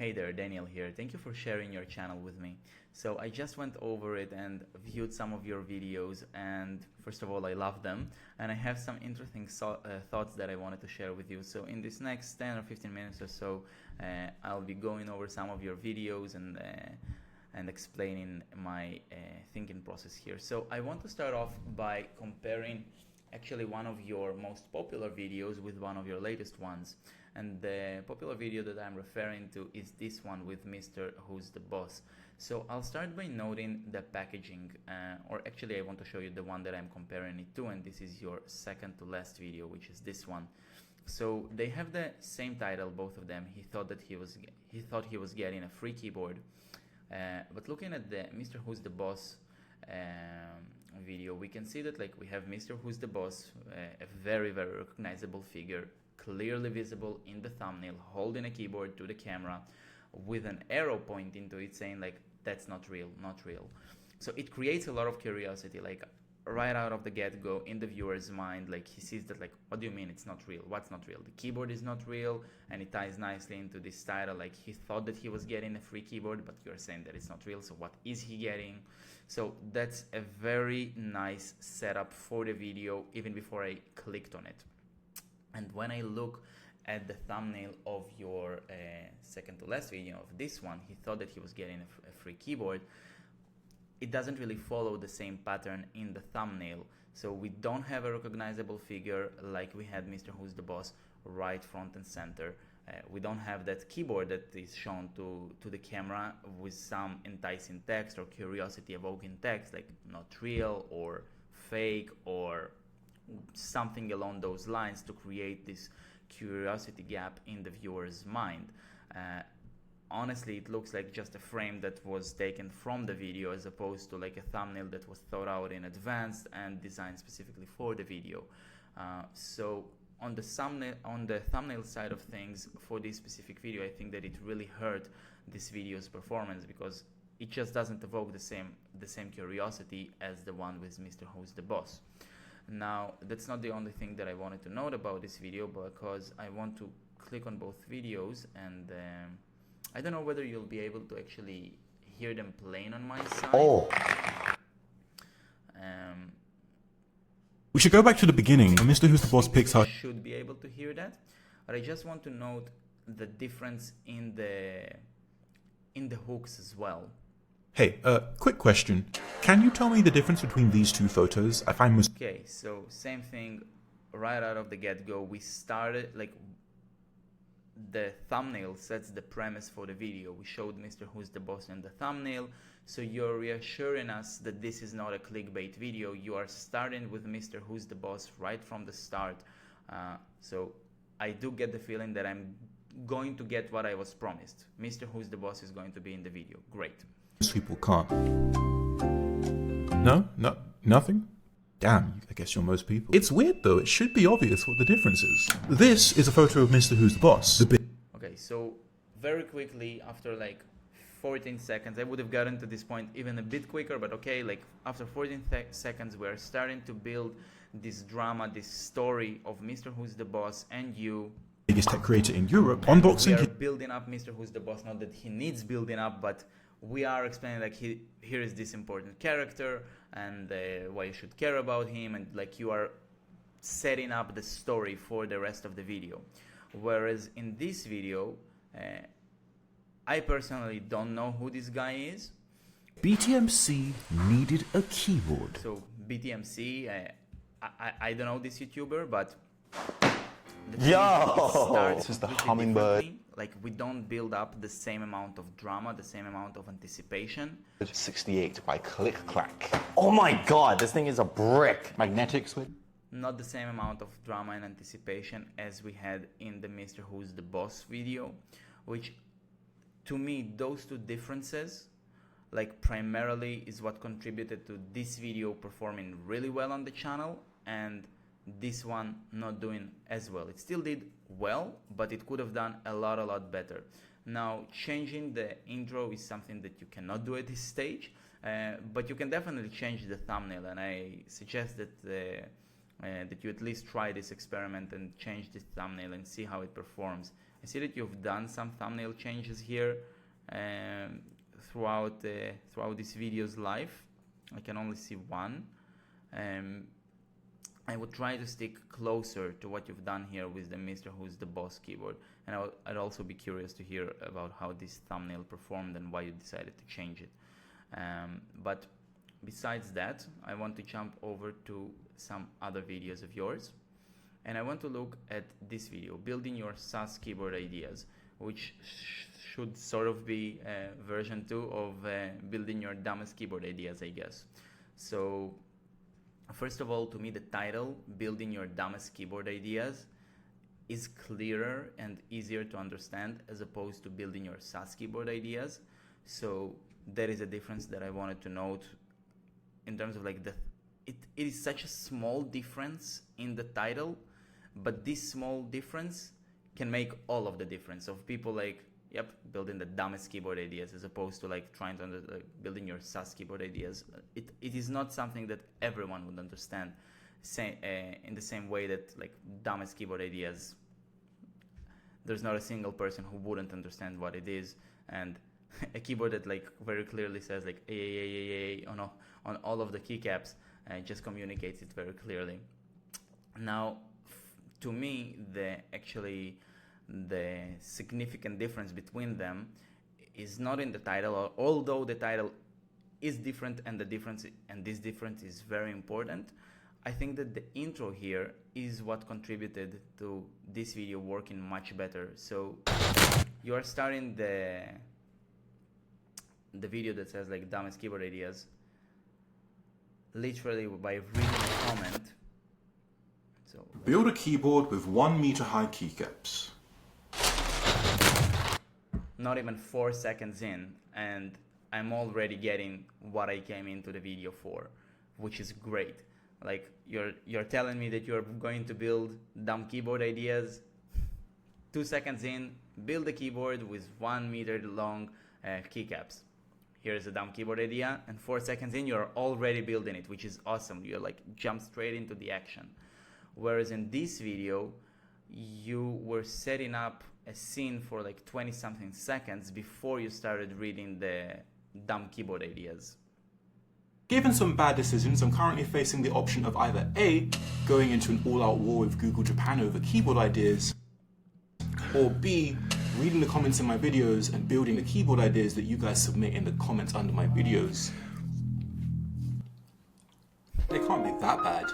Hey there, Daniel here. Thank you for sharing your channel with me. So I just went over it and viewed some of your videos, and first of all, I love them, and I have some interesting thoughts that I wanted to share with you. So in this next 10 or 15 minutes or so, I'll be going over some of your videos and explaining my thinking process here. So I want to start off by comparing actually one of your most popular videos with one of your latest ones. And the popular video that I'm referring to is this one with Mr. Who's the Boss. So I'll start by noting the packaging, or actually I want to show you the one that I'm comparing it to, and this is your second to last video, which is this one. So they have the same title, both of them. He thought he was getting a free keyboard, but looking at the Mr. Who's the Boss video, we can see that we have Mr. Who's the Boss, a very recognizable figure, clearly visible in the thumbnail, holding a keyboard to the camera with an arrow pointing to it saying that's not real. So it creates a lot of curiosity, right out of the get-go in the viewer's mind. He sees that what do you mean it's not real? What's not real? The keyboard is not real, and it ties nicely into this title. He thought that he was getting a free keyboard, but you're saying that it's not real, so what is he getting? So that's a very nice setup for the video, even before I clicked on it. And when I look at the thumbnail of your second to last video of this one, he thought that he was getting a free keyboard. It doesn't really follow the same pattern in the thumbnail. So we don't have a recognizable figure like we had Mr. Who's the Boss right front and center. We don't have that keyboard that is shown to the camera with some enticing text or curiosity evoking text like not real or fake or something along those lines to create this curiosity gap in the viewer's mind. Honestly, it looks like just a frame that was taken from the video as opposed to a thumbnail that was thought out in advance and designed specifically for the video. So on the thumbnail side of things for this specific video, I think that it really hurt this video's performance because it just doesn't evoke the same curiosity as the one with Mr. Who's the Boss. Now, that's not the only thing that I wanted to note about this video, because I want to click on both videos, and I don't know whether you'll be able to actually hear them playing on my side. Oh. We should go back to the beginning when Mr. Who's the Boss picks her. Should be able to hear that, but I just want to note the difference in the hooks as well. Hey, quick question. Can you tell me the difference between these two photos? I find Okay, so same thing right out of the get-go. We started, the thumbnail sets the premise for the video. We showed Mr. Who's the Boss in the thumbnail, so you're reassuring us that this is not a clickbait video. You are starting with Mr. Who's the Boss right from the start. So I do get the feeling that I'm going to get what I was promised. Mr. Who's the Boss is going to be in the video. Great. most people can't. No? Nothing? Damn, I guess you're most people. It's weird though, it should be obvious what the difference is. This is a photo of Mr. Who's the Boss. Okay, so very quickly, after 14 seconds, I would have gotten to this point even a bit quicker, but okay, after 14 seconds, we're starting to build this drama, this story of Mr. Who's the Boss and you. Biggest tech creator in Europe, unboxing. We are building up Mr. Who's the Boss, not that he needs building up, but we are explaining here is this important character and why you should care about him, and you are setting up the story for the rest of the video. Whereas in this video, I personally don't know who this guy is. BTMC needed a keyboard. So BTMC, I don't know this YouTuber, but Yo, this is the hummingbird. We don't build up the same amount of drama, the same amount of anticipation. 68 by Click Clack. Oh my god, this thing is a brick. Magnetic switch. Not the same amount of drama and anticipation as we had in the Mr. Who's the Boss video, which to me, those two differences primarily is what contributed to this video performing really well on the channel and this one not doing as well. It still did well, but it could have done a lot better. Now, changing the intro is something that you cannot do at this stage, but you can definitely change the thumbnail, and I suggest that that you at least try this experiment and change the thumbnail and see how it performs, see that you've done some thumbnail changes here throughout this video's life. I can only see one. I would try to stick closer to what you've done here with the Mr. Who's the Boss keyboard, and I'd also be curious to hear about how this thumbnail performed and why you decided to change it. But besides that, I want to jump over to some other videos of yours, and I want to look at this video, Building Your SAS Keyboard Ideas, which should sort of be version 2 of Building Your Dumbest Keyboard Ideas, I guess. So first of all, to me, the title, Building Your Dumbest Keyboard Ideas, is clearer and easier to understand as opposed to Building Your SAS Keyboard Ideas. So that is a difference that I wanted to note in terms of like it is such a small difference in the title, but this small difference can make all of the difference of people like, yep, building the dumbest keyboard ideas as opposed to like trying to building your SAS keyboard ideas. It is not something that everyone would understand in the same way that like dumbest keyboard ideas, there's not a single person who wouldn't understand what it is. And a keyboard that like very clearly says like A on all of the keycaps just communicates it very clearly. Now, to me, the significant difference between them is not in the title, although the title is different and this difference is very important. I think that the intro here is what contributed to this video working much better. So you are starting the video that says like dumbest keyboard ideas literally by reading a comment. So build a keyboard with 1 meter high keycaps. Not even 4 seconds in, and I'm already getting what I came into the video for, which is great. Like you're telling me that you're going to build dumb keyboard ideas. 2 seconds in, build a keyboard with 1 meter long keycaps. Here's a dumb keyboard idea, and 4 seconds in, you're already building it, which is awesome. You're like jump straight into the action. Whereas in this video, you were setting up a scene for like 20 something seconds before you started reading the dumb keyboard ideas. Given some bad decisions, I'm currently facing the option of either A, going into an all-out war with Google Japan over keyboard ideas, or B, reading the comments in my videos and building the keyboard ideas that you guys submit in the comments under my videos. They can't be that bad.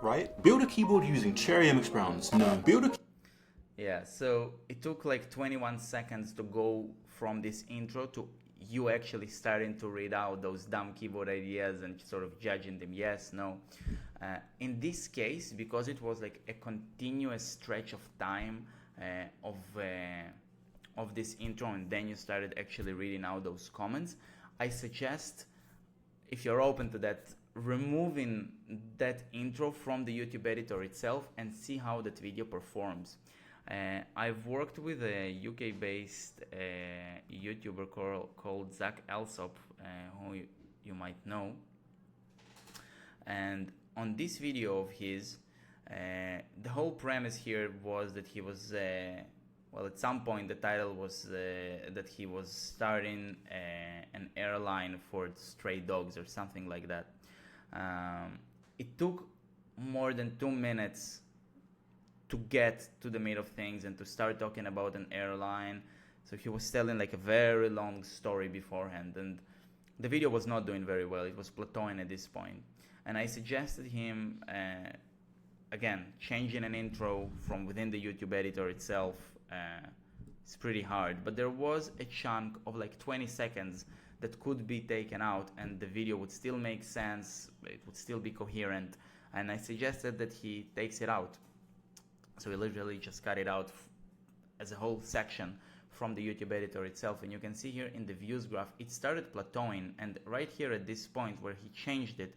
Right? Build a keyboard using Cherry MX Browns. No. Build a Yeah, so it took like 21 seconds to go from this intro to you actually starting to read out those dumb keyboard ideas and sort of judging them, yes, no. In this case, because it was like a continuous stretch of time of this intro, and then you started actually reading out those comments, I suggest, if you're open to that, removing that intro from the YouTube editor itself and see how that video performs. I've worked with a UK-based YouTuber called Zach Alsop, who you might know. And on this video of his, the whole premise here was that he was, well, at some point the title was that he was starting an airline for stray dogs or something like that. It took more than 2 minutes to get to the meat of things and to start talking about an airline. So he was telling like a very long story beforehand, and the video was not doing very well. It was plateauing at this point. And I suggested him, again, changing an intro from within the YouTube editor itself. It's pretty hard, but there was a chunk of like 20 seconds that could be taken out and the video would still make sense, it would still be coherent, and I suggested that he takes it out. So we literally just cut it out as a whole section from the YouTube editor itself, and you can see here in the views graph it started plateauing, and right here at this point where he changed it,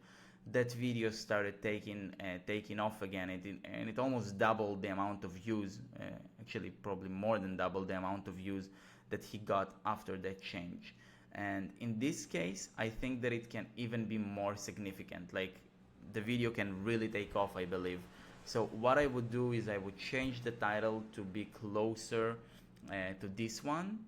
that video started taking off again, and it almost doubled the amount of views, actually probably more than double the amount of views that he got after that change. And in this case, I think that it can even be more significant. Like, the video can really take off, I believe, So what I would do is I would change the title to be closer to this one,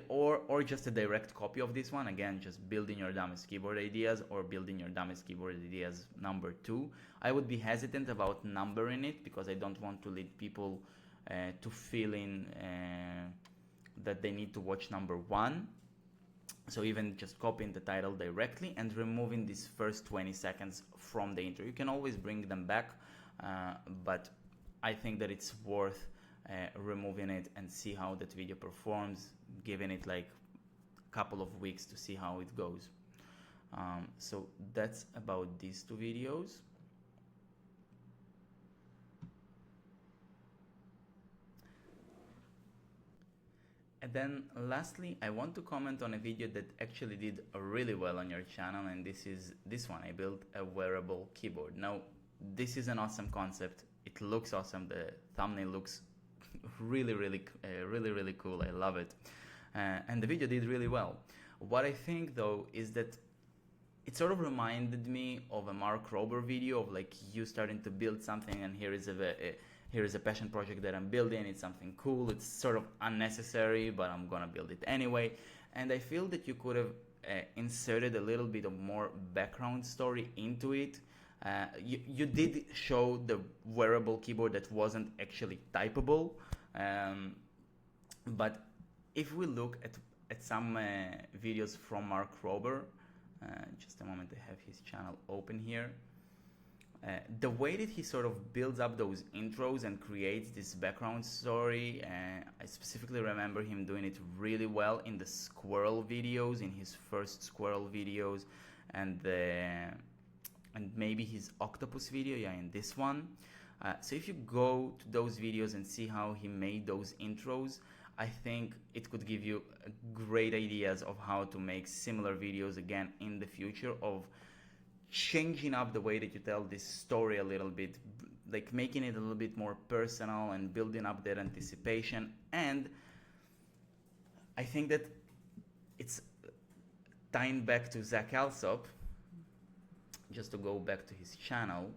or just a direct copy of this one. Again, just building your dumbest keyboard ideas, or building your dumbest keyboard ideas number 2. I would be hesitant about numbering it because I don't want to lead people to feeling that they need to watch number 1. So even just copying the title directly and removing these first 20 seconds from the intro. You can always bring them back, but I think that it's worth removing it and see how that video performs, giving it like a couple of weeks to see how it goes. So that's about these 2 videos. And then lastly, I want to comment on a video that actually did really well on your channel, and this is this one. I built a wearable keyboard. Now, this is an awesome concept. It looks awesome. The thumbnail looks really cool. I love it. And the video did really well. What I think though is that it sort of reminded me of a Mark Rober video of like you starting to build something, and here is a passion project that I'm building. It's something cool. It's sort of unnecessary, but I'm gonna build it anyway. And I feel that you could have inserted a little bit of more background story into it. You did show the wearable keyboard that wasn't actually typable, but if we look at some videos from Mark Rober, just a moment, I have his channel open here. The way that he sort of builds up those intros and creates this background story, I specifically remember him doing it really well in the squirrel videos, in his first squirrel videos, and maybe his octopus video, yeah, in this one. So if you go to those videos and see how he made those intros, I think it could give you great ideas of how to make similar videos again in the future, of changing up the way that you tell this story a little bit, like making it a little bit more personal and building up that anticipation. And I think that it's tying back to Zach Alsop, just to go back to his channel.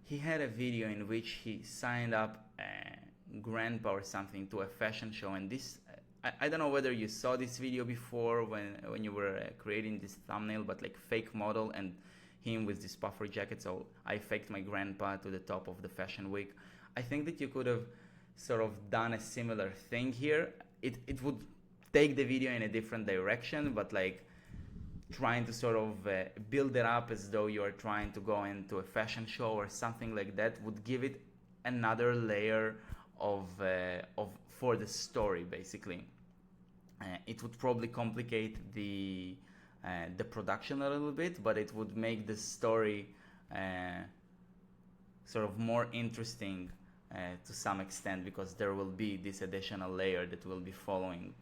He had a video in which he signed up grandpa or something to a fashion show, and this I don't know whether you saw this video before when you were creating this thumbnail, but like fake model and him with this puffer jacket. So I faked my grandpa to the top of the fashion week. I think that you could have sort of done a similar thing here. It would take the video in a different direction, but like trying to sort of build it up as though you are trying to go into a fashion show or something like that would give it another layer of for the story, basically. It would probably complicate the production a little bit, but it would make the story sort of more interesting to some extent, because there will be this additional layer that will be following.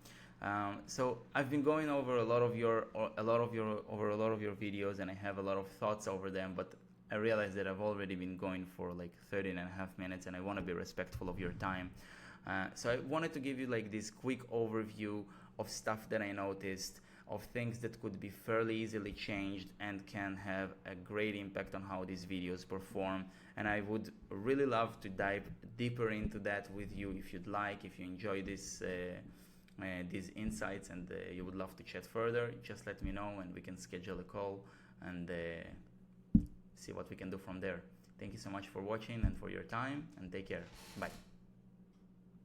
So I've been going over a lot of your videos, and I have a lot of thoughts over them, but I realized that I've already been going for like 13.5 minutes, and I want to be respectful of your time. So I wanted to give you like this quick overview of stuff that I noticed, of things that could be fairly easily changed and can have a great impact on how these videos perform. And I would really love to dive deeper into that with you if you'd like. If you enjoy this these insights and you would love to chat further, just let me know and we can schedule a call and see what we can do from there. Thank you so much for watching and for your time, and take care. Bye.